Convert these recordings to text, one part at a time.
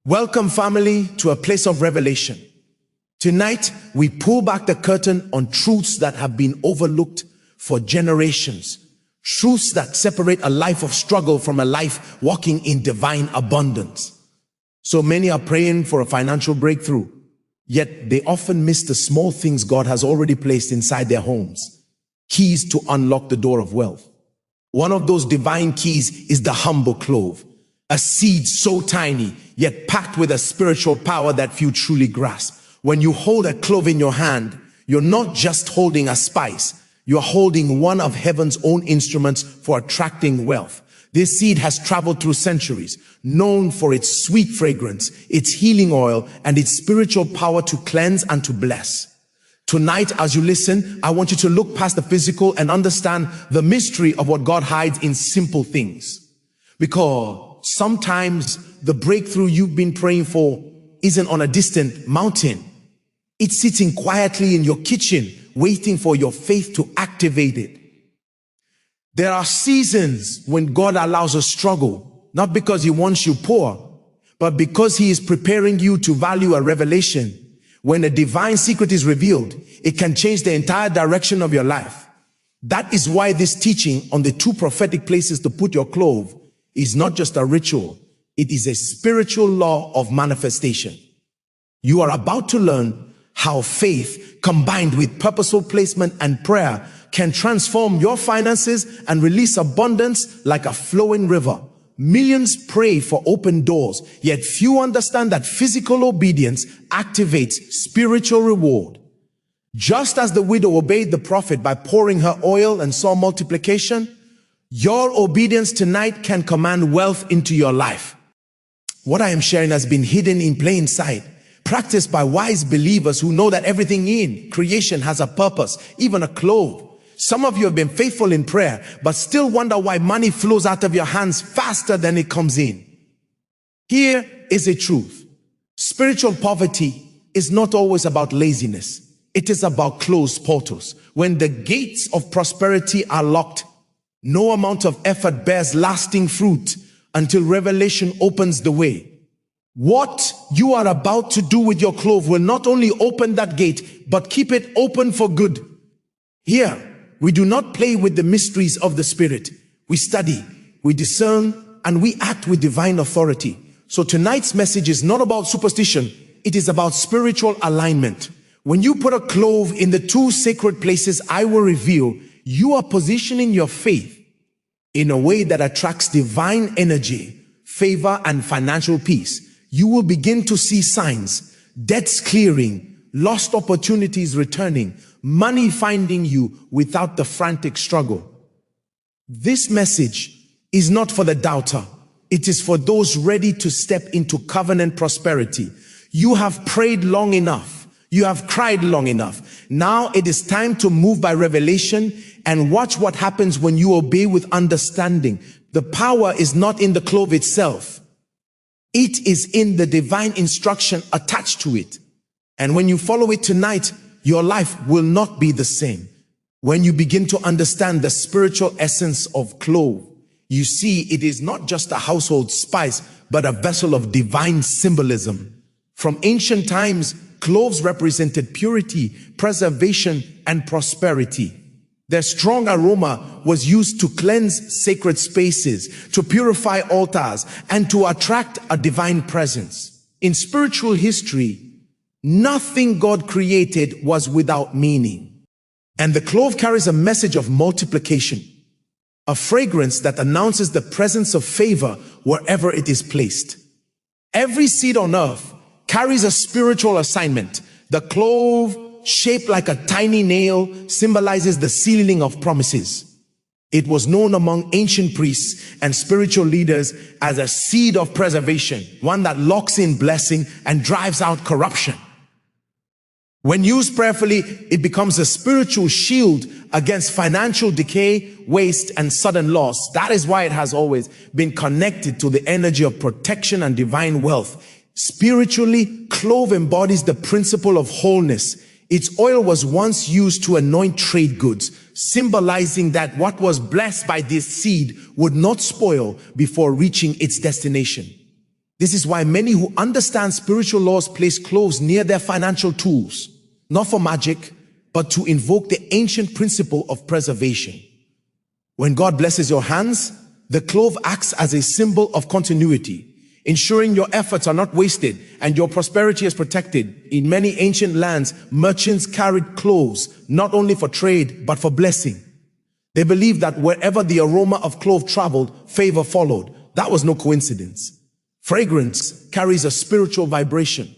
Welcome, family, to a place of revelation. Tonight, we pull back the curtain on truths that have been overlooked for generations. Truths that separate a life of struggle from a life walking in divine abundance. So many are praying for a financial breakthrough, yet they often miss the small things God has already placed inside their homes. Keys to unlock the door of wealth. One of those divine keys is the humble clove. A seed so tiny, yet packed with a spiritual power that few truly grasp. When you hold a clove in your hand, you're not just holding a spice. You're holding one of heaven's own instruments for attracting wealth. This seed has traveled through centuries, known for its sweet fragrance, its healing oil, and its spiritual power to cleanse and to bless. Tonight, as you listen, I want you to look past the physical and understand the mystery of what God hides in simple things. Because sometimes the breakthrough you've been praying for isn't on a distant mountain. It's sitting quietly in your kitchen, waiting for your faith to activate it. There are seasons when God allows a struggle, not because He wants you poor, but because He is preparing you to value a revelation. When a divine secret is revealed, it can change the entire direction of your life. That is why this teaching on the 2 prophetic places to put your clove is not just a ritual. It is a spiritual law of manifestation. You are about to learn how faith combined with purposeful placement and prayer can transform your finances and release abundance like a flowing river. Millions pray for open doors, yet few understand that physical obedience activates spiritual reward. Just as the widow obeyed the prophet by pouring her oil and saw multiplication, your obedience tonight can command wealth into your life. What I am sharing has been hidden in plain sight, practiced by wise believers who know that everything in creation has a purpose, even a clove. Some of you have been faithful in prayer, but still wonder why money flows out of your hands faster than it comes in. Here is a truth. Spiritual poverty is not always about laziness. It is about closed portals. When the gates of prosperity are locked, no amount of effort bears lasting fruit until revelation opens the way. What you are about to do with your clove will not only open that gate, but keep it open for good. Here, we do not play with the mysteries of the Spirit. We study, we discern, and we act with divine authority. So tonight's message is not about superstition. It is about spiritual alignment. When you put a clove in the 2 sacred places I will reveal, you are positioning your faith in a way that attracts divine energy, favor, and financial peace. You will begin to see signs, debts clearing, lost opportunities returning, money finding you without the frantic struggle. This message is not for the doubter. It is for those ready to step into covenant prosperity. You have prayed long enough. You have cried long enough. Now it is time to move by revelation and watch what happens when you obey with understanding. The power is not in the clove itself. It is in the divine instruction attached to it. And when you follow it tonight, your life will not be the same. When you begin to understand the spiritual essence of clove, you see it is not just a household spice, but a vessel of divine symbolism. From ancient times, cloves represented purity, preservation, and prosperity. Their strong aroma was used to cleanse sacred spaces, to purify altars, and to attract a divine presence. In spiritual history, nothing God created was without meaning. And the clove carries a message of multiplication, a fragrance that announces the presence of favor wherever it is placed. Every seed on earth carries a spiritual assignment. The clove, shaped like a tiny nail, symbolizes the sealing of promises. It was known among ancient priests and spiritual leaders as a seed of preservation, one that locks in blessing and drives out corruption. When used prayerfully, it becomes a spiritual shield against financial decay, waste, and sudden loss. That is why it has always been connected to the energy of protection and divine wealth. Spiritually, clove embodies the principle of wholeness. Its oil was once used to anoint trade goods, symbolizing that what was blessed by this seed would not spoil before reaching its destination. This is why many who understand spiritual laws place cloves near their financial tools, not for magic, but to invoke the ancient principle of preservation. When God blesses your hands, the clove acts as a symbol of continuity, ensuring your efforts are not wasted and your prosperity is protected. In many ancient lands, merchants carried cloves, not only for trade, but for blessing. They believed that wherever the aroma of clove traveled, favor followed. That was no coincidence. Fragrance carries a spiritual vibration.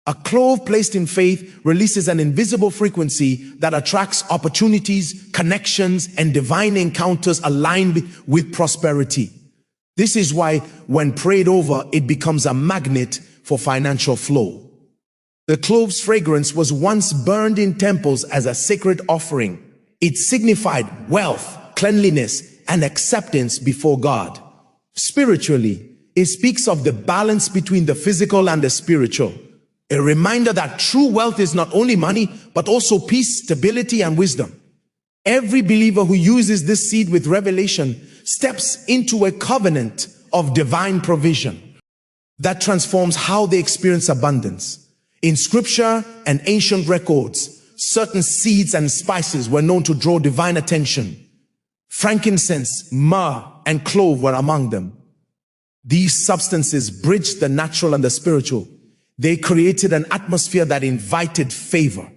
A clove placed in faith releases an invisible frequency that attracts opportunities, connections, and divine encounters aligned with prosperity. This is why when prayed over, it becomes a magnet for financial flow. The clove's fragrance was once burned in temples as a sacred offering. It signified wealth, cleanliness, and acceptance before God. Spiritually, it speaks of the balance between the physical and the spiritual. A reminder that true wealth is not only money, but also peace, stability, and wisdom. Every believer who uses this seed with revelation steps into a covenant of divine provision that transforms how they experience abundance. In scripture and ancient records, certain seeds and spices were known to draw divine attention. Frankincense, myrrh, and clove were among them. These substances bridged the natural and the spiritual. They created an atmosphere that invited favor.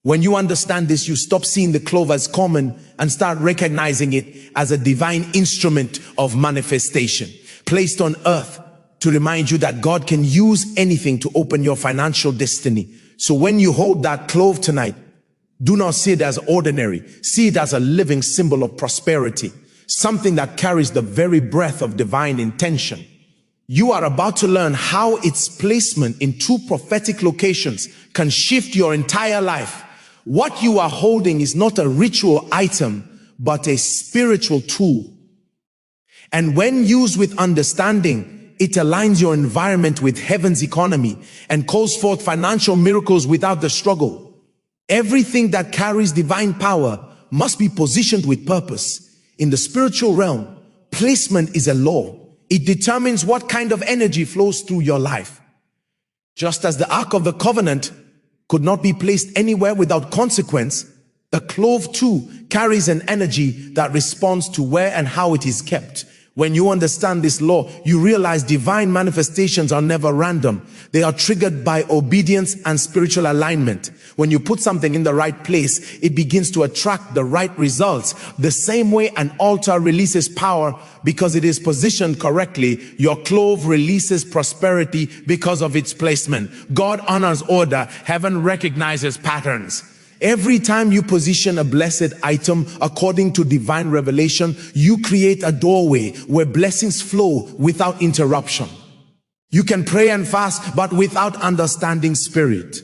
When you understand this, you stop seeing the clove as common and start recognizing it as a divine instrument of manifestation, placed on earth to remind you that God can use anything to open your financial destiny. So when you hold that clove tonight, do not see it as ordinary. See it as a living symbol of prosperity, something that carries the very breath of divine intention. You are about to learn how its placement in two prophetic locations can shift your entire life. What you are holding is not a ritual item, but a spiritual tool. And when used with understanding, it aligns your environment with heaven's economy and calls forth financial miracles without the struggle. Everything that carries divine power must be positioned with purpose. In the spiritual realm, placement is a law. It determines what kind of energy flows through your life. Just as the Ark of the Covenant could not be placed anywhere without consequence, the clove too carries an energy that responds to where and how it is kept. When you understand this law, you realize divine manifestations are never random. They are triggered by obedience and spiritual alignment. When you put something in the right place, it begins to attract the right results. The same way an altar releases power because it is positioned correctly, your clove releases prosperity because of its placement. God honors order. Heaven recognizes patterns. Every time you position a blessed item according to divine revelation, you create a doorway where blessings flow without interruption. You can pray and fast, but without understanding spirit.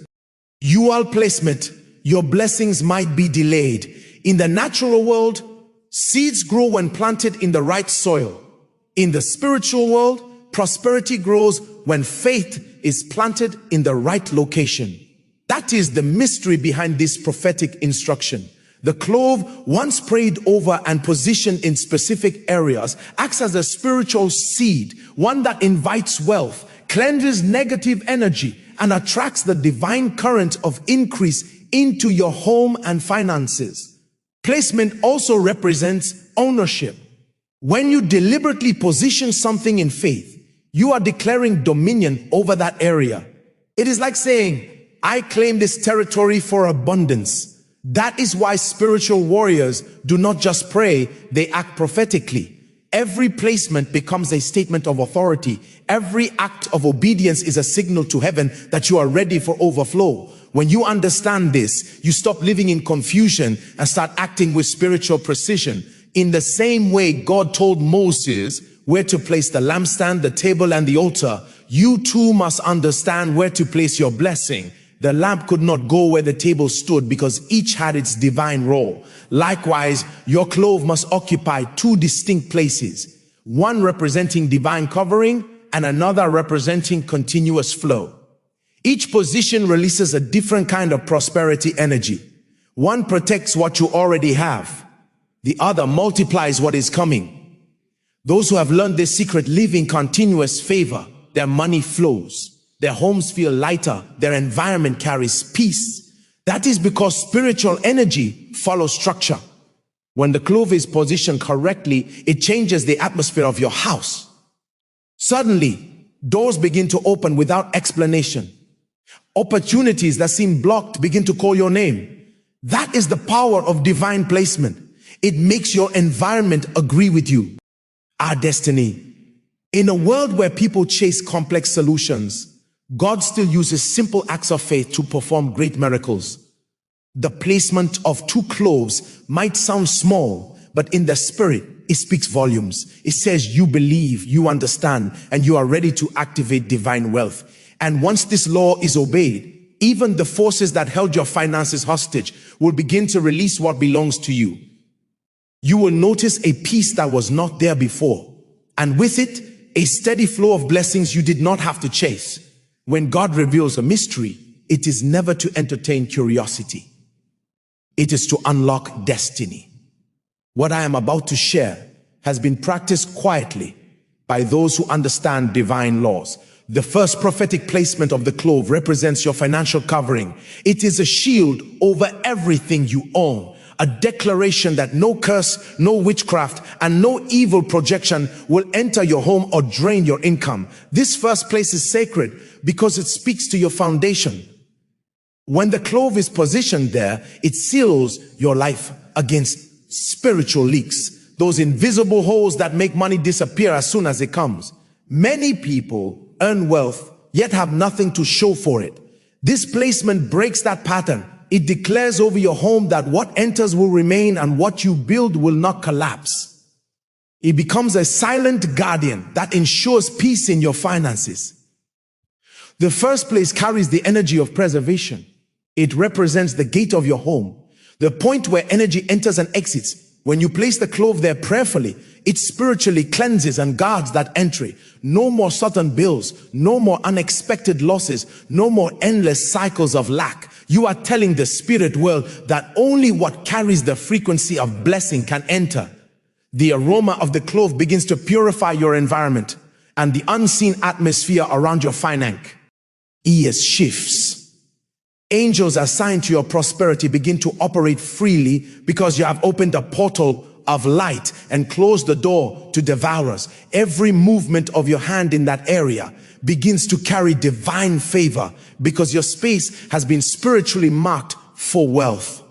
Dual placement, your blessings might be delayed. In the natural world, seeds grow when planted in the right soil. In the spiritual world, prosperity grows when faith is planted in the right location. That is the mystery behind this prophetic instruction. The clove, once prayed over and positioned in specific areas, acts as a spiritual seed, one that invites wealth, cleanses negative energy, and attracts the divine current of increase into your home and finances. Placement also represents ownership. When you deliberately position something in faith, you are declaring dominion over that area. It is like saying, I claim this territory for abundance. That is why spiritual warriors do not just pray, they act prophetically. Every placement becomes a statement of authority. Every act of obedience is a signal to heaven that you are ready for overflow. When you understand this, you stop living in confusion and start acting with spiritual precision. In the same way God told Moses where to place the lampstand, the table, and the altar, you too must understand where to place your blessing. The lamp could not go where the table stood because each had its divine role. Likewise, your clove must occupy two distinct places, one representing divine covering and another representing continuous flow. Each position releases a different kind of prosperity energy. One protects what you already have. The other multiplies what is coming. Those who have learned this secret live in continuous favor. their money flows, their homes feel lighter, their environment carries peace. That is because spiritual energy follows structure. When the clove is positioned correctly, it changes the atmosphere of your house. Suddenly, doors begin to open without explanation. Opportunities that seem blocked begin to call your name. That is the power of divine placement. It makes your environment agree with you. Our destiny. In a world where people chase complex solutions, God still uses simple acts of faith to perform great miracles. The placement of 2 cloves might sound small, but in the spirit, it speaks volumes. It says you believe, you understand, and you are ready to activate divine wealth. And once this law is obeyed, even the forces that held your finances hostage will begin to release what belongs to you. You will notice a peace that was not there before, and with it, a steady flow of blessings you did not have to chase. When God reveals a mystery, it is never to entertain curiosity. It is to unlock destiny. What I am about to share has been practiced quietly by those who understand divine laws. The first prophetic placement of the clove represents your financial covering. It is a shield over everything you own, a declaration that no curse, no witchcraft, and no evil projection will enter your home or drain your income. This first place is sacred because it speaks to your foundation. When the clove is positioned there, it seals your life against spiritual leaks, those invisible holes that make money disappear as soon as it comes. Many people earn wealth, yet have nothing to show for it. This placement breaks that pattern. It declares over your home that what enters will remain and what you build will not collapse. It becomes a silent guardian that ensures peace in your finances. The first place carries the energy of preservation. It represents the gate of your home, the point where energy enters and exits. When you place the clove there prayerfully, it spiritually cleanses and guards that entry. No more sudden bills, no more unexpected losses, no more endless cycles of lack. You are telling the spirit world that only what carries the frequency of blessing can enter. The aroma of the clove begins to purify your environment, and the unseen atmosphere around your finance shifts. Angels assigned to your prosperity begin to operate freely because you have opened a portal of light and closed the door to devourers. Every movement of your hand in that area begins to carry divine favor because your space has been spiritually marked for wealth.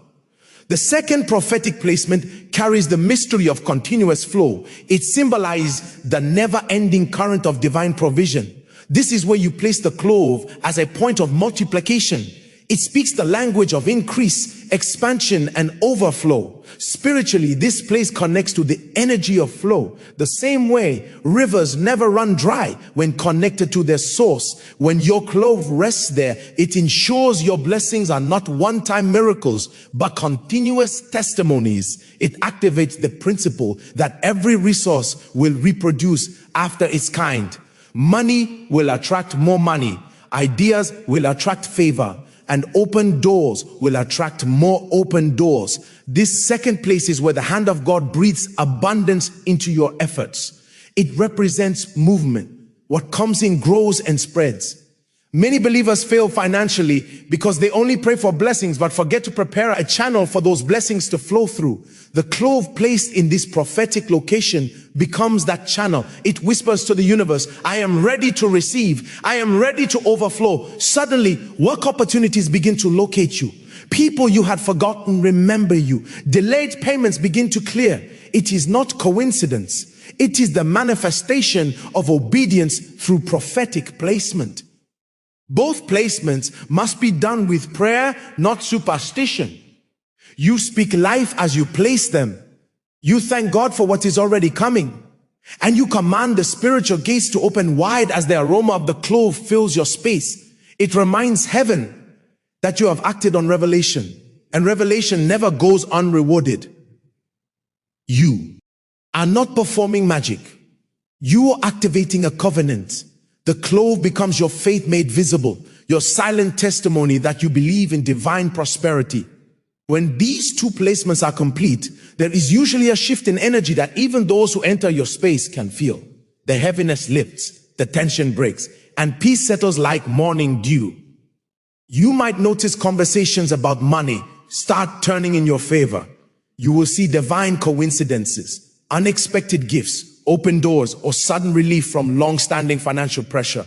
The second prophetic placement carries the mystery of continuous flow. It symbolizes the never-ending current of divine provision. This is where you place the clove as a point of multiplication. It speaks the language of increase, expansion, and overflow. Spiritually, this place connects to the energy of flow. The same way rivers never run dry when connected to their source. When your clove rests there, it ensures your blessings are not one-time miracles, but continuous testimonies. It activates the principle that every resource will reproduce after its kind. Money will attract more money. Ideas will attract favor. And open doors will attract more open doors. This second place is where the hand of God breathes abundance into your efforts. It represents movement. What comes in grows and spreads. Many believers fail financially because they only pray for blessings but forget to prepare a channel for those blessings to flow through. The clove placed in this prophetic location becomes that channel. It whispers to the universe, I am ready to receive. I am ready to overflow. Suddenly, work opportunities begin to locate you. People you had forgotten remember you. Delayed payments begin to clear. It is not coincidence. It is the manifestation of obedience through prophetic placement. Both placements must be done with prayer, not superstition. You speak life as you place them. You thank God for what is already coming. And you command the spiritual gates to open wide as the aroma of the clove fills your space. It reminds heaven that you have acted on revelation. And revelation never goes unrewarded. You are not performing magic. You are activating a covenant. The clove becomes your faith made visible, your silent testimony that you believe in divine prosperity. When these two placements are complete, there is usually a shift in energy that even those who enter your space can feel. The heaviness lifts, the tension breaks, and peace settles like morning dew. You might notice conversations about money start turning in your favor. You will see divine coincidences, unexpected gifts, open doors, or sudden relief from long-standing financial pressure.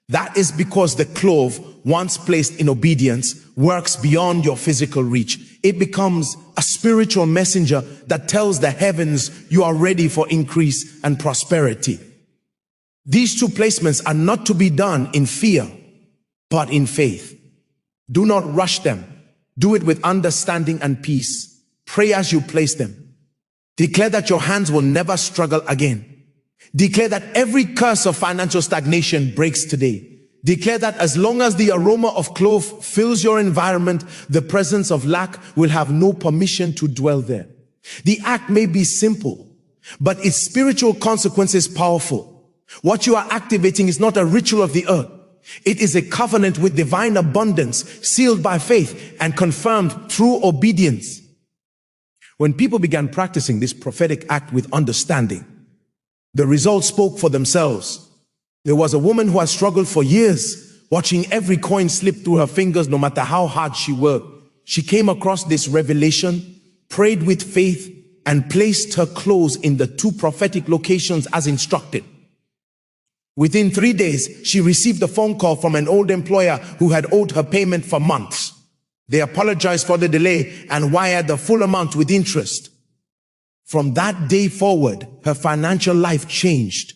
That is because the clove, once placed in obedience, works beyond your physical reach. It becomes a spiritual messenger that tells the heavens you are ready for increase and prosperity. These two placements are not to be done in fear, but in faith. Do not rush them. Do it with understanding and peace. Pray as you place them. Declare that your hands will never struggle again. Declare that every curse of financial stagnation breaks today. Declare that as long as the aroma of clove fills your environment, the presence of lack will have no permission to dwell there. The act may be simple, but its spiritual consequence is powerful. What you are activating is not a ritual of the earth. It is a covenant with divine abundance, sealed by faith and confirmed through obedience. When people began practicing this prophetic act with understanding, the results spoke for themselves. There was a woman who had struggled for years, watching every coin slip through her fingers no matter how hard she worked. She came across this revelation, prayed with faith, and placed her clothes in the 2 prophetic locations as instructed. Within 3 days, she received a phone call from an old employer who had owed her payment for months. They apologized for the delay and wired the full amount with interest. From that day forward, her financial life changed.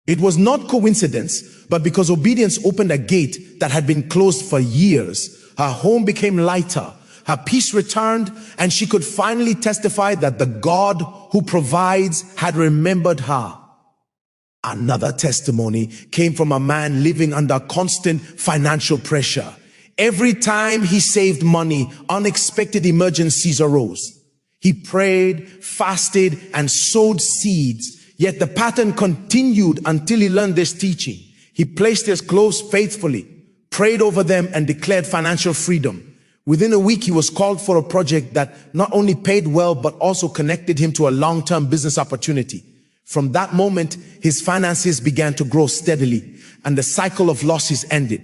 It was not coincidence, but because obedience opened a gate that had been closed for years. Her home became lighter, her peace returned, and she could finally testify that the God who provides had remembered her. Another testimony came from a man living under constant financial pressure. Every time he saved money, unexpected emergencies arose. He prayed, fasted, and sowed seeds, yet the pattern continued until he learned this teaching. He placed his clothes faithfully, prayed over them, and declared financial freedom. Within a week, he was called for a project that not only paid well, but also connected him to a long-term business opportunity. From that moment, his finances began to grow steadily, and the cycle of losses ended.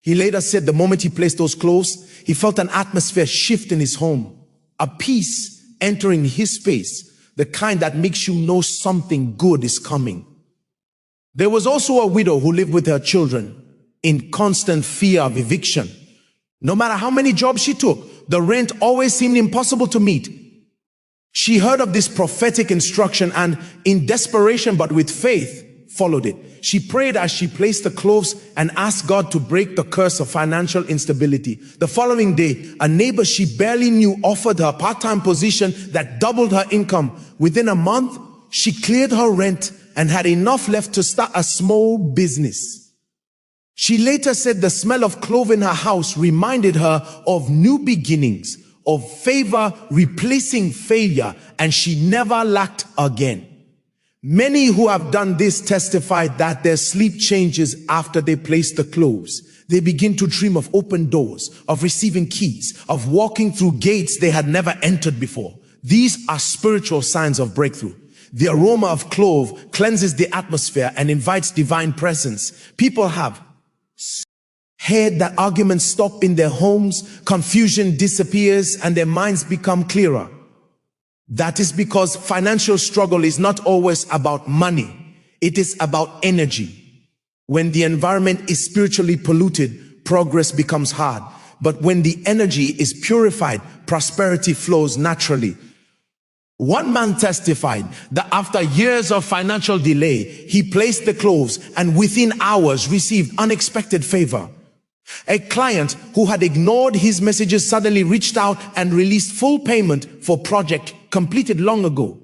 He later said the moment he placed those clothes, he felt an atmosphere shift in his home. A peace entering his space, the kind that makes you know something good is coming. There was also a widow who lived with her children in constant fear of eviction. No matter how many jobs she took, the rent always seemed impossible to meet. She heard of this prophetic instruction and, in desperation but with faith, followed it. She prayed as she placed the cloves and asked God to break the curse of financial instability. The following day, a neighbor she barely knew offered her a part-time position that doubled her income. Within a month, she cleared her rent and had enough left to start a small business. She later said the smell of clove in her house reminded her of new beginnings, of favor replacing failure, and she never lacked again. Many who have done this testified that their sleep changes after they place the cloves. They begin to dream of open doors, of receiving keys, of walking through gates they had never entered before. These are spiritual signs of breakthrough. The aroma of clove cleanses the atmosphere and invites divine presence. People have heard that arguments stop in their homes, confusion disappears, and their minds become clearer. That is because financial struggle is not always about money. It is about energy. When the environment is spiritually polluted, progress becomes hard. But when the energy is purified, prosperity flows naturally. One man testified that after years of financial delay, he placed the cloves and within hours received unexpected favor. A client who had ignored his messages suddenly reached out and released full payment for a project completed long ago.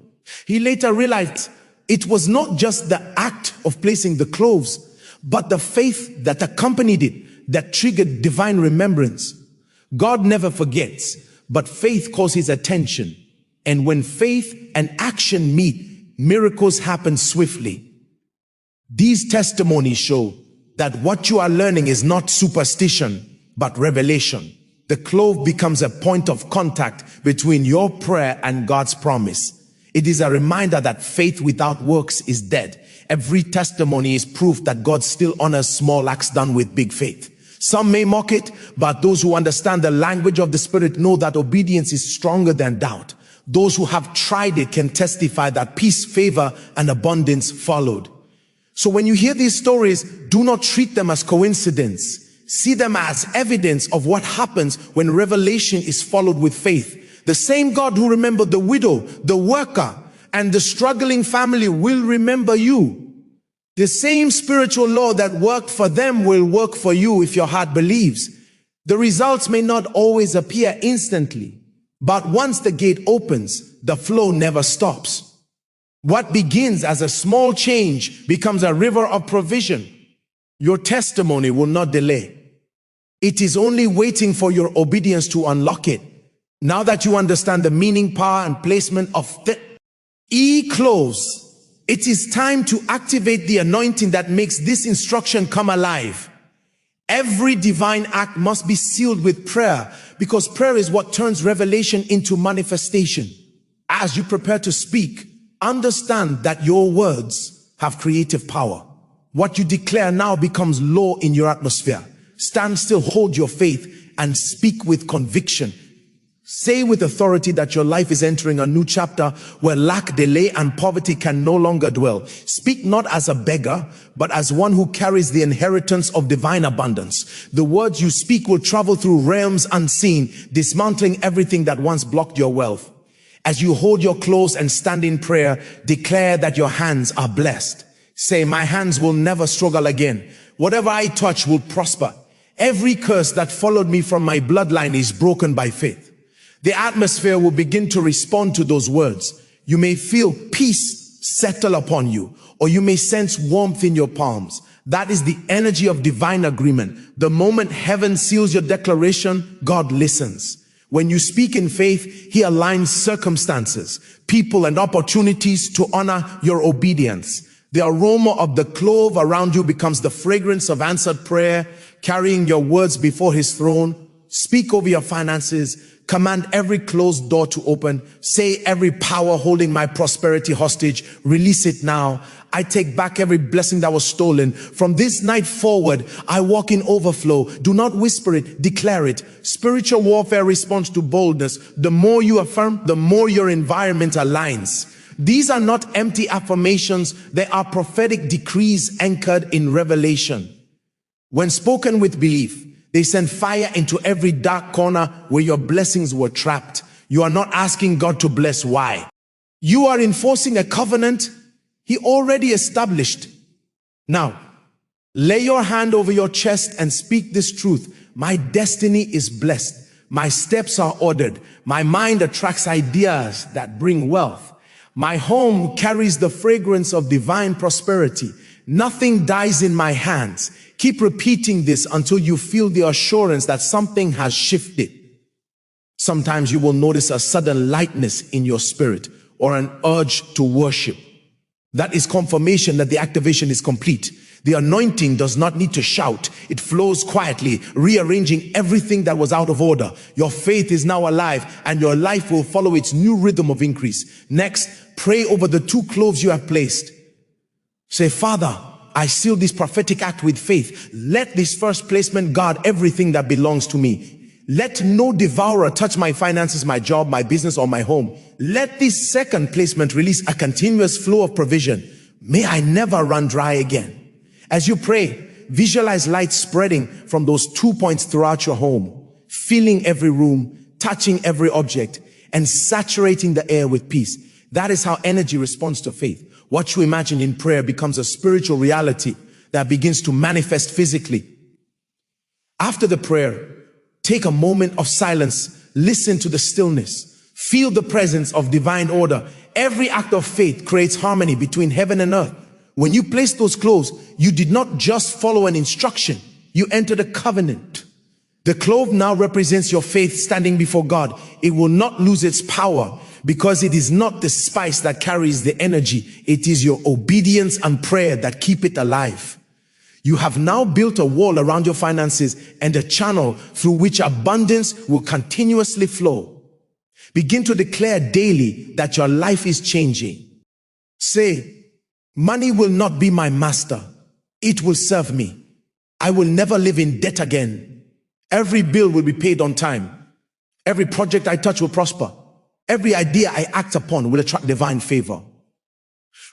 He later realized it was not just the act of placing the cloves, but the faith that accompanied it that triggered divine remembrance. God never forgets, but faith calls his attention. And when faith and action meet, miracles happen swiftly. These testimonies show that what you are learning is not superstition, but revelation. The clove becomes a point of contact between your prayer and God's promise. It is a reminder that faith without works is dead, Every testimony is proof that God still honors small acts done with big faith. Some may mock it, but those who understand the language of the Spirit know that obedience is stronger than doubt. Those who have tried it can testify that peace, favor, and abundance followed. So when you hear these stories, do not treat them as coincidence. See them as evidence of what happens when revelation is followed with faith. The same God who remembered the widow, the worker, and the struggling family will remember you. The same spiritual law that worked for them will work for you if your heart believes. The results may not always appear instantly, but once the gate opens, the flow never stops. What begins as a small change becomes a river of provision. Your testimony will not delay. It is only waiting for your obedience to unlock it. Now that you understand the meaning, power, and placement of Cloves, it is time to activate the anointing that makes this instruction come alive. Every divine act must be sealed with prayer, because prayer is what turns revelation into manifestation. As you prepare to speak, understand that your words have creative power. What you declare now becomes law in your atmosphere. Stand still, hold your faith, and speak with conviction. Say with authority that your life is entering a new chapter where lack, delay, and poverty can no longer dwell. Speak not as a beggar, but as one who carries the inheritance of divine abundance. The words you speak will travel through realms unseen, dismantling everything that once blocked your wealth. As you hold your clothes and stand in prayer, declare that your hands are blessed. Say, my hands will never struggle again. Whatever I touch will prosper. Every curse that followed me from my bloodline is broken by faith. The atmosphere will begin to respond to those words. You may feel peace settle upon you, or you may sense warmth in your palms. That is the energy of divine agreement. The moment heaven seals your declaration, God listens. When you speak in faith, he aligns circumstances, people, and opportunities to honor your obedience. The aroma of the clove around you becomes the fragrance of answered prayer, carrying your words before his throne. Speak over your finances. Command every closed door to open. Say, every power holding my prosperity hostage, release it now. I take back every blessing that was stolen. From this night forward, I walk in overflow. Do not whisper it, declare it. Spiritual warfare responds to boldness. The more you affirm, the more your environment aligns. These are not empty affirmations. They are prophetic decrees anchored in revelation. When spoken with belief, they send fire into every dark corner where your blessings were trapped. You are not asking God to bless. Why? You are enforcing a covenant he already established. Now, lay your hand over your chest and speak this truth. My destiny is blessed. My steps are ordered. My mind attracts ideas that bring wealth. My home carries the fragrance of divine prosperity. Nothing dies in my hands. Keep repeating this until you feel the assurance that something has shifted. Sometimes you will notice a sudden lightness in your spirit or an urge to worship. That is confirmation that the activation is complete. The anointing does not need to shout. It flows quietly, rearranging everything that was out of order. Your faith is now alive, and your life will follow its new rhythm of increase. Next, pray over the 2 cloves you have placed. Say, Father, I seal this prophetic act with faith. Let this first placement guard everything that belongs to me. Let no devourer touch my finances, my job, my business, or my home. Let this second placement release a continuous flow of provision. May I never run dry again. As you pray, visualize light spreading from those 2 points throughout your home, filling every room, touching every object, and saturating the air with peace. That is how energy responds to faith. What you imagine in prayer becomes a spiritual reality that begins to manifest physically. After the prayer, take a moment of silence. Listen to the stillness. Feel the presence of divine order. Every act of faith creates harmony between heaven and earth. When you place those cloves, you did not just follow an instruction. You entered a covenant. The clove now represents your faith standing before God. It will not lose its power, because it is not the spice that carries the energy. It is your obedience and prayer that keep it alive. You have now built a wall around your finances and a channel through which abundance will continuously flow. Begin to declare daily that your life is changing. Say, Money will not be my master. It will serve me. I will never live in debt again. Every bill will be paid on time. Every project I touch will prosper. Every idea I act upon will attract divine favor.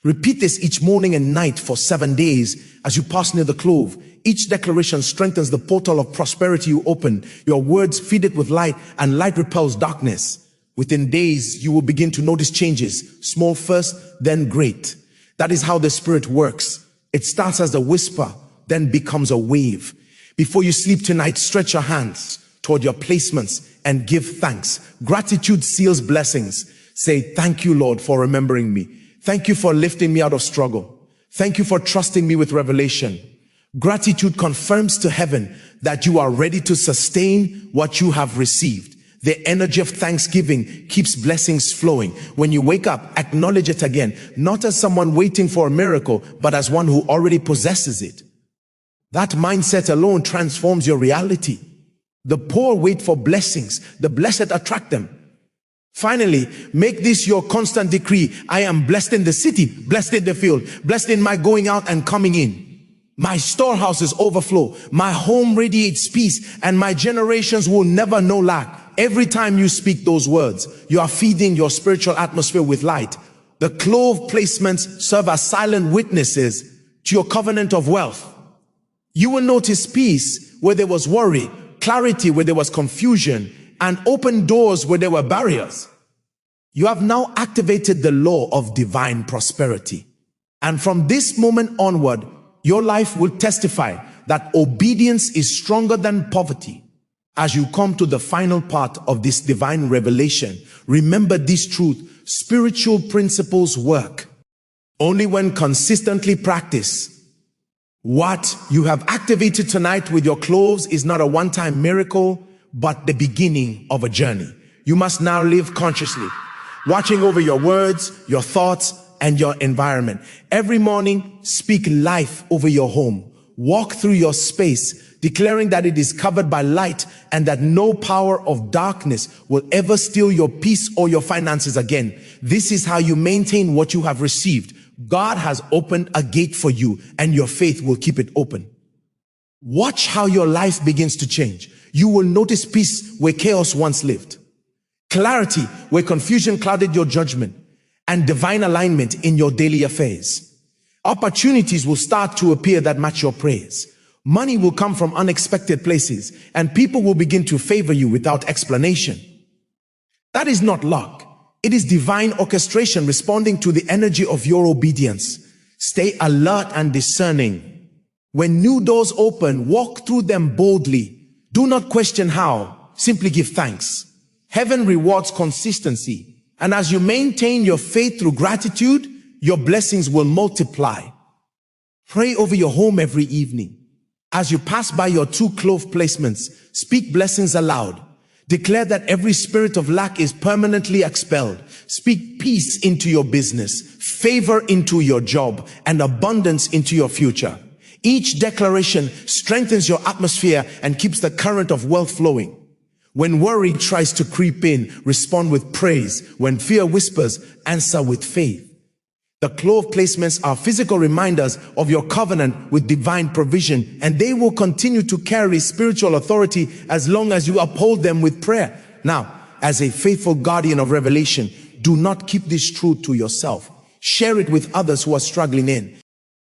Repeat this each morning and night for 7 days as you pass near the Clove. Each declaration strengthens the portal of prosperity you open. Your words feed it with light, and light repels darkness. Within days, you will begin to notice changes, small first, then great. That is how the Spirit works. It starts as a whisper, then becomes a wave. Before you sleep tonight, stretch your hands toward your placements and give thanks. Gratitude seals blessings. Say, thank you, Lord, for remembering me. Thank you for lifting me out of struggle. Thank you for trusting me with revelation. Gratitude confirms to heaven that you are ready to sustain what you have received. The energy of thanksgiving keeps blessings flowing. When you wake up, acknowledge it again, not as someone waiting for a miracle, but as one who already possesses it. That mindset alone transforms your reality. The poor wait for blessings. The blessed attract them. Finally, make this your constant decree. I am blessed in the city, blessed in the field, blessed in my going out and coming in. My storehouses overflow. My home radiates peace, and my generations will never know lack. Every time you speak those words, you are feeding your spiritual atmosphere with light. The Clove placements serve as silent witnesses to your covenant of wealth. You will notice peace where there was worry, clarity where there was confusion, and open doors where there were barriers. You have now activated the law of divine prosperity. And from this moment onward, your life will testify that obedience is stronger than poverty. As you come to the final part of this divine revelation, remember this truth: spiritual principles work only when consistently practiced. What you have activated tonight with your cloves is not a one-time miracle, but the beginning of a journey. You must now live consciously, watching over your words, your thoughts, and your environment. Every morning, speak life over your home. Walk through your space, declaring that it is covered by light and that no power of darkness will ever steal your peace or your finances again. This is how you maintain what you have received. God has opened a gate for you, and your faith will keep it open. Watch how your life begins to change. You will notice peace where chaos once lived, clarity where confusion clouded your judgment, and divine alignment in your daily affairs. Opportunities will start to appear that match your praise. Money will come from unexpected places, and people will begin to favor you without explanation. That is not luck. It is divine orchestration responding to the energy of your obedience. Stay alert and discerning. When new doors open, walk through them boldly. Do not question how, simply give thanks. Heaven rewards consistency, and as you maintain your faith through gratitude, your blessings will multiply. Pray over your home every evening. As you pass by your 2 Clove placements, speak blessings aloud. Declare that every spirit of lack is permanently expelled. Speak peace into your business, favor into your job, and abundance into your future. Each declaration strengthens your atmosphere and keeps the current of wealth flowing. When worry tries to creep in, respond with praise. When fear whispers, answer with faith. The Clove placements are physical reminders of your covenant with divine provision, and they will continue to carry spiritual authority as long as you uphold them with prayer. Now, as a faithful guardian of revelation, do not keep this truth to yourself. Share it with others who are struggling in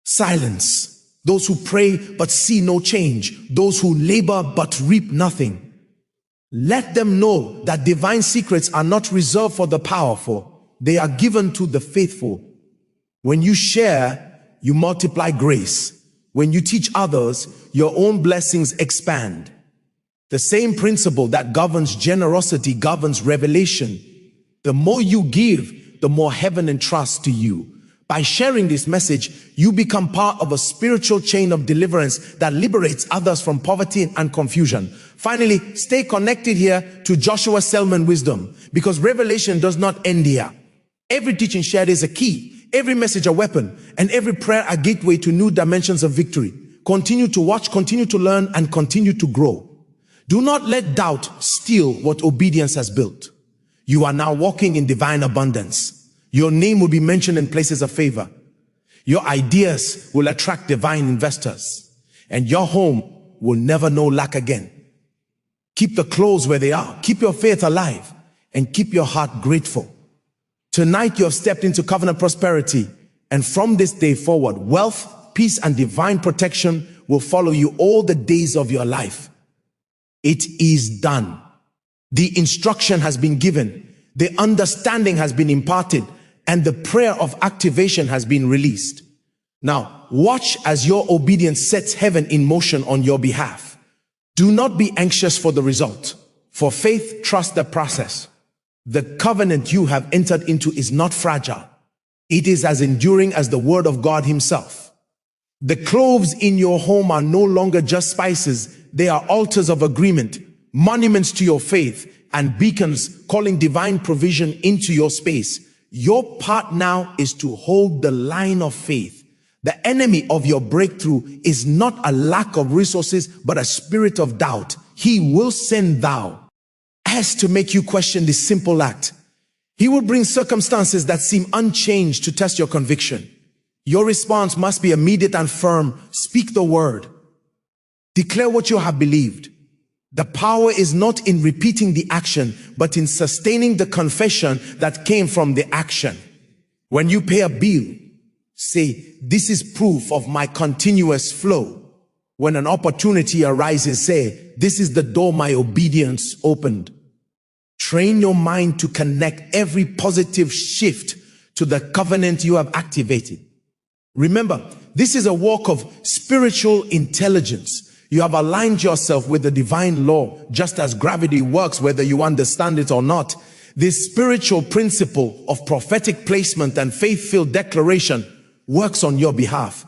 silence. Those who pray but see no change. Those who labor but reap nothing. Let them know that divine secrets are not reserved for the powerful. They are given to the faithful. When you share, you multiply grace. When you teach others, your own blessings expand. The same principle that governs generosity governs revelation. The more you give, the more heaven entrusts to you. By sharing this message, you become part of a spiritual chain of deliverance that liberates others from poverty and confusion. Finally, stay connected here to Joshua Selman wisdom, because revelation does not end here. Every teaching shared is a key. Every message a weapon, and every prayer a gateway to new dimensions of victory. Continue to watch, continue to learn, and continue to grow. Do not let doubt steal what obedience has built. You are now walking in divine abundance. Your name will be mentioned in places of favor. Your ideas will attract divine investors, and your home will never know lack again. Keep the clothes where they are. Keep your faith alive, and keep your heart grateful. Tonight you have stepped into covenant prosperity, and from this day forward, wealth, peace, and divine protection will follow you all the days of your life. It is done. The instruction has been given, the understanding has been imparted, and the prayer of activation has been released. Now, watch as your obedience sets heaven in motion on your behalf. Do not be anxious for the result, for faith trusts the process. The covenant you have entered into is not fragile. It is as enduring as the word of God himself. The cloves in your home are no longer just spices. They are altars of agreement, monuments to your faith, and beacons calling divine provision into your space. Your part now is to hold the line of faith. The enemy of your breakthrough is not a lack of resources, but a spirit of doubt. He will send thou as to make you question this simple act. He will bring circumstances that seem unchanged to test your conviction. Your response must be immediate and firm. Speak the word. Declare what you have believed. The power is not in repeating the action, but in sustaining the confession that came from the action. When you pay a bill, say, this is proof of my continuous flow. When an opportunity arises, say, this is the door my obedience opened. Train your mind to connect every positive shift to the covenant you have activated. Remember, this is a walk of spiritual intelligence. You have aligned yourself with the divine law, just as gravity works, whether you understand it or not. This spiritual principle of prophetic placement and faith-filled declaration works on your behalf,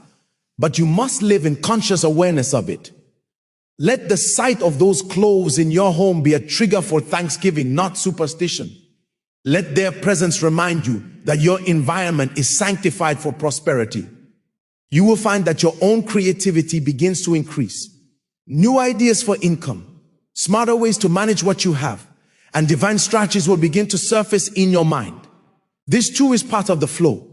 but you must live in conscious awareness of it. Let the sight of those cloves in your home be a trigger for thanksgiving, not superstition. Let their presence remind you that your environment is sanctified for prosperity. You will find that your own creativity begins to increase. New ideas for income, smarter ways to manage what you have, and divine strategies will begin to surface in your mind. This too is part of the flow.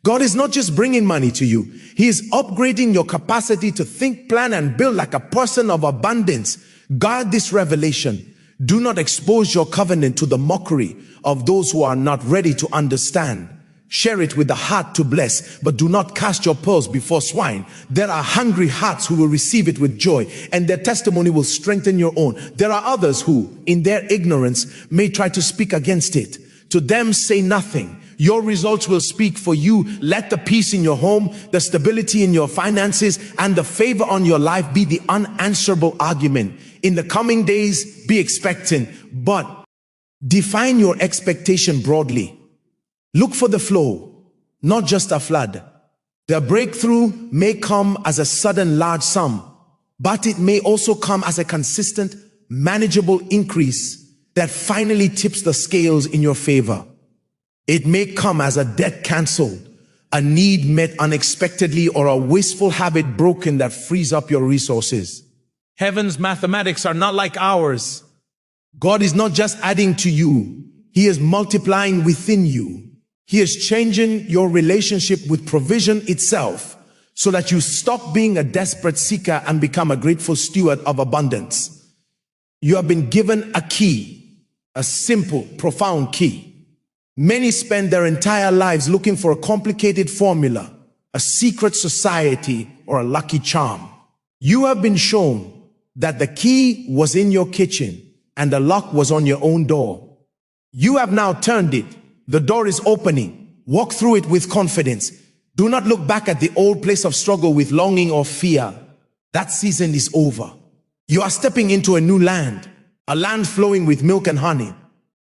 God is not just bringing money to you. He is upgrading your capacity to think, plan, and build like a person of abundance. Guard this revelation. Do not expose your covenant to the mockery of those who are not ready to understand. Share it with the heart to bless, but do not cast your pearls before swine. There are hungry hearts who will receive it with joy, and their testimony will strengthen your own. There are others who, in their ignorance, may try to speak against it. To them, say nothing. Your results will speak for you. Let the peace in your home, the stability in your finances, and the favor on your life be the unanswerable argument. In the coming days, be expectant, but define your expectation broadly. Look for the flow, not just a flood. The breakthrough may come as a sudden large sum, but it may also come as a consistent, manageable increase that finally tips the scales in your favor. It may come as a debt canceled, a need met unexpectedly, or a wasteful habit broken that frees up your resources. Heaven's mathematics are not like ours. God is not just adding to you. He is multiplying within you. He is changing your relationship with provision itself so that you stop being a desperate seeker and become a grateful steward of abundance. You have been given a key, a simple, profound key. Many spend their entire lives looking for a complicated formula, a secret society, or a lucky charm. You have been shown that the key was in your kitchen and the lock was on your own door. You have now turned it. The door is opening. Walk through it with confidence. Do not look back at the old place of struggle with longing or fear. That season is over. You are stepping into a new land, a land flowing with milk and honey.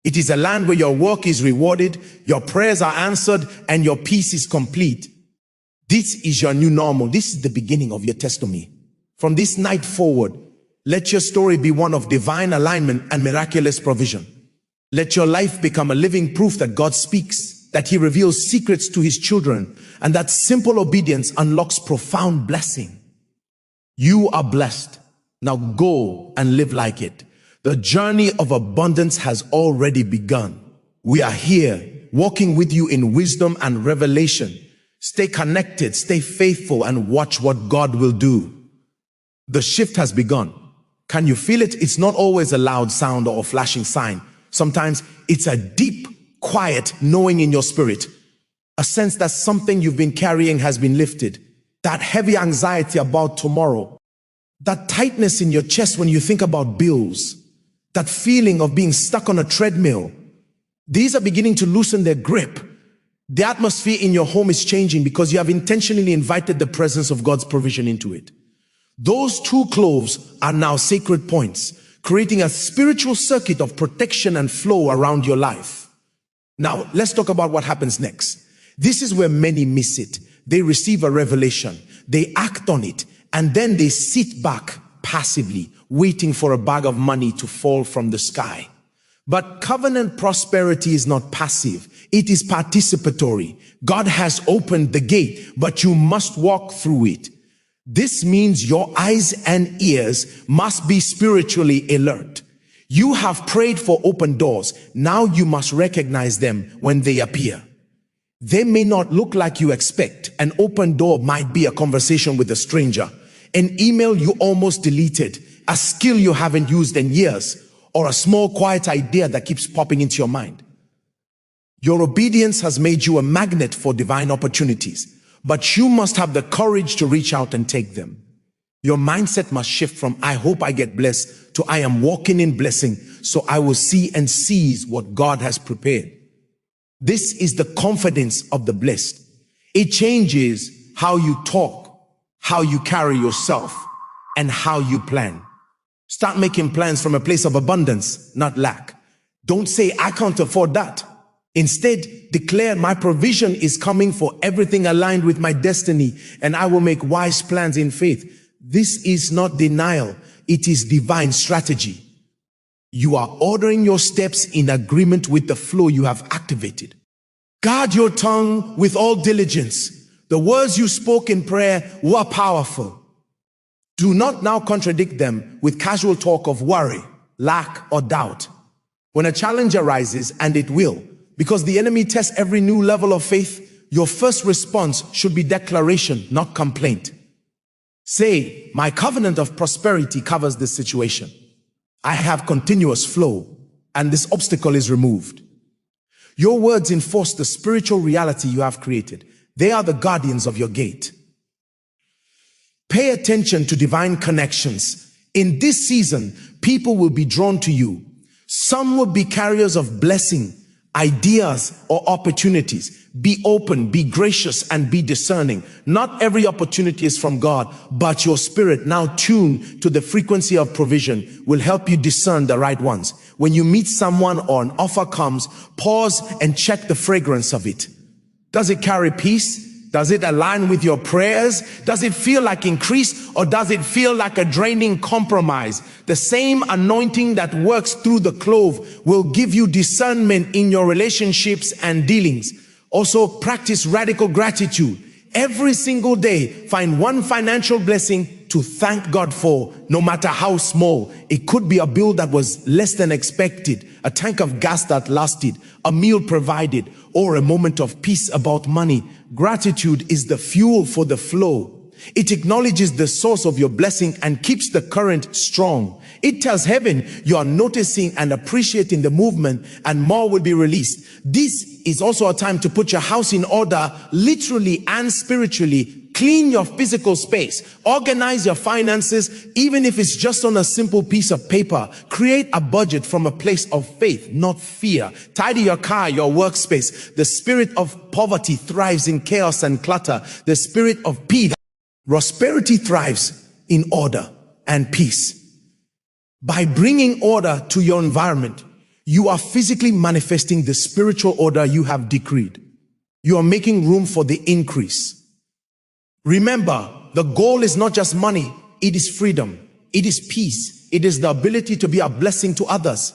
It is a land where your work is rewarded, your prayers are answered, and your peace is complete. This is your new normal. This is the beginning of your testimony. From this night forward, let your story be one of divine alignment and miraculous provision. Let your life become a living proof that God speaks, that He reveals secrets to His children, and that simple obedience unlocks profound blessing. You are blessed. Now go and live like it. The journey of abundance has already begun. We are here, walking with you in wisdom and revelation, Stay connected, stay faithful, and watch what God will do. The shift has begun. Can you feel it? It's not always a loud sound or a flashing sign. Sometimes it's a deep, quiet knowing in your spirit. A sense that something you've been carrying has been lifted. That heavy anxiety about tomorrow. That tightness in your chest when you think about bills. That feeling of being stuck on a treadmill. These are beginning to loosen their grip. The atmosphere in your home is changing because you have intentionally invited the presence of God's provision into it. Those two cloves are now sacred points, creating a spiritual circuit of protection and flow around your life. Now, let's talk about what happens next. This is where many miss it. They receive a revelation, they act on it, and then they sit back passively, waiting for a bag of money to fall from the sky. But covenant prosperity is not passive. It is participatory. God has opened the gate, but you must walk through it. This means your eyes and ears must be spiritually alert. You have prayed for open doors. Now you must recognize them when they appear. They may not look like you expect. An open door might be a conversation with a stranger, an email you almost deleted, a skill you haven't used in years, or a small quiet idea that keeps popping into your mind. Your obedience has made you a magnet for divine opportunities, but you must have the courage to reach out and take them. Your mindset must shift from "I hope I get blessed" to "I am walking in blessing, so I will see and seize what God has prepared." This is the confidence of the blessed. It changes how you talk, how you carry yourself, and how you plan. Start making plans from a place of abundance, not lack. Don't say, "I can't afford that." Instead, declare, "My provision is coming for everything aligned with my destiny, and I will make wise plans in faith." This is not denial. It is divine strategy. You are ordering your steps in agreement with the flow you have activated. Guard your tongue with all diligence. The words you spoke in prayer were powerful. Do not now contradict them with casual talk of worry, lack, or doubt. When a challenge arises, and it will, because the enemy tests every new level of faith, your first response should be declaration, not complaint. Say, "My covenant of prosperity covers this situation. I have continuous flow, and this obstacle is removed." Your words enforce the spiritual reality you have created. They are the guardians of your gate. Pay attention to divine connections. In this season, people will be drawn to you. Some will be carriers of blessing, ideas, or opportunities. Be open, be gracious, and be discerning. Not every opportunity is from God, but your spirit, now tuned to the frequency of provision, will help you discern the right ones. When you meet someone or an offer comes, pause and check the fragrance of it. Does it carry peace? Does it align with your prayers? Does it feel like increase, or does it feel like a draining compromise? The same anointing that works through the clove will give you discernment in your relationships and dealings. Also, practice radical gratitude. Every single day, find one financial blessing to thank God for, no matter how small. It could be a bill that was less than expected, a tank of gas that lasted, a meal provided, or a moment of peace about money. Gratitude is the fuel for the flow. It acknowledges the source of your blessing and keeps the current strong. It tells heaven you are noticing and appreciating the movement, and more will be released. This is also a time to put your house in order, literally and spiritually. Clean your physical space. Organize your finances, even if it's just on a simple piece of paper. Create a budget from a place of faith, not fear. Tidy your car, your workspace. The spirit of poverty thrives in chaos and clutter. The spirit of peace, prosperity thrives in order and peace. By bringing order to your environment, you are physically manifesting the spiritual order you have decreed. You are making room for the increase. Remember, the goal is not just money, it is freedom, it is peace, it is the ability to be a blessing to others.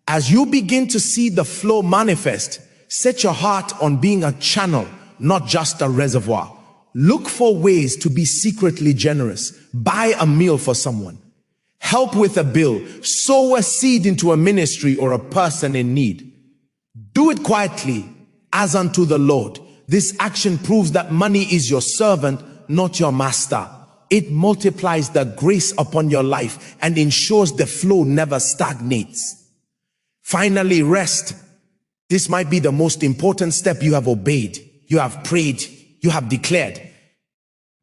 As you begin to see the flow manifest, set your heart on being a channel, not just a reservoir. Look for ways to be secretly generous. Buy a meal for someone. Help with a bill. Sow a seed into a ministry or a person in need. Do it quietly as unto the Lord. This action proves that money is your servant, not your master. It multiplies the grace upon your life and ensures the flow never stagnates. Finally, rest. This might be the most important step. You have obeyed, you have prayed, you have declared.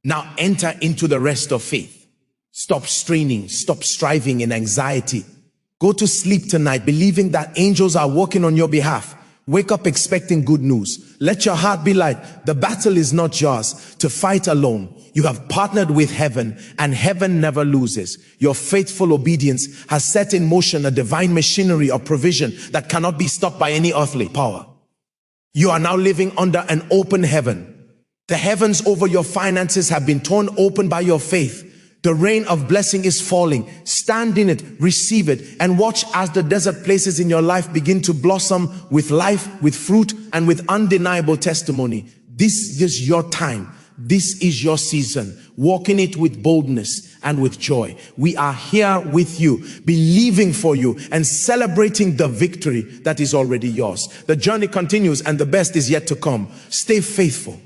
Now enter into the rest of faith. Stop straining, stop striving in anxiety. Go to sleep tonight believing that angels are working on your behalf. Wake up expecting good news. Let your heart be light. The battle is not yours to fight alone. You have partnered with heaven, and heaven never loses. Your faithful obedience has set in motion a divine machinery of provision that cannot be stopped by any earthly power. You are now living under an open heaven. The heavens over your finances have been torn open by your faith. The rain of blessing is falling. Stand in it, receive it, and watch as the desert places in your life begin to blossom with life, with fruit, and with undeniable testimony. This is your time. This is your season. Walk in it with boldness and with joy. We are here with you, believing for you and celebrating the victory that is already yours. The journey continues and the best is yet to come. Stay faithful.